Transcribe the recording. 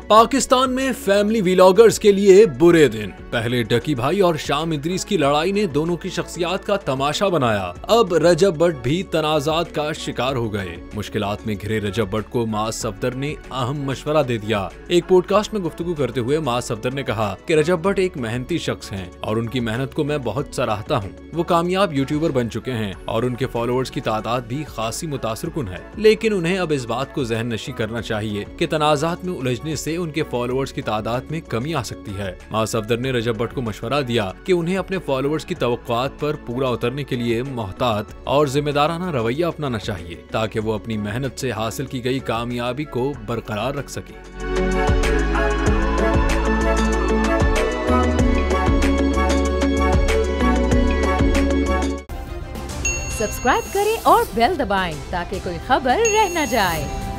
पाकिस्तान में family vloggers के लिए बुरे दिन। पहले डकी भाई और शाम इद्रीस की लड़ाई ने दोनों की शख्सियत का तमाशा बनाया। अब रजब भट्ट भी तनाजात का शिकार हो गए। मुश्किलात में घिरे रजब भट्ट को मां सफदर ने अहम मशवरा दे दिया। एक पॉडकास्ट में गुफ्तगू करते हुए मां सफदर ने कहा कि रजब भट्ट एक मेहनती शख्स हैं और उनकी मेहनत को मैं बहुत सराहता हूँ। वो कामयाब यूट्यूबर बन चुके हैं और उनके फॉलोअर्स की तादाद भी खासी मुतासिरकुन है, लेकिन उन्हें अब इस बात को जहन नशी करना चाहिए कि तनाजात में उलझने से उनके फॉलोअर्स की तादाद में कमी आ सकती है। मां सफदर ने रजब भट्ट को मशवरा दिया कि उन्हें अपने फॉलोअर्स की तवक्कुआत पर पूरा उतरने के लिए मोहतात और जिम्मेदाराना रवैया अपनाना चाहिए ताकि वो अपनी मेहनत से हासिल की गई कामयाबी को बरकरार रख सके। सब्सक्राइब करें और बेल दबाएं ताकि कोई खबर रह न जाए।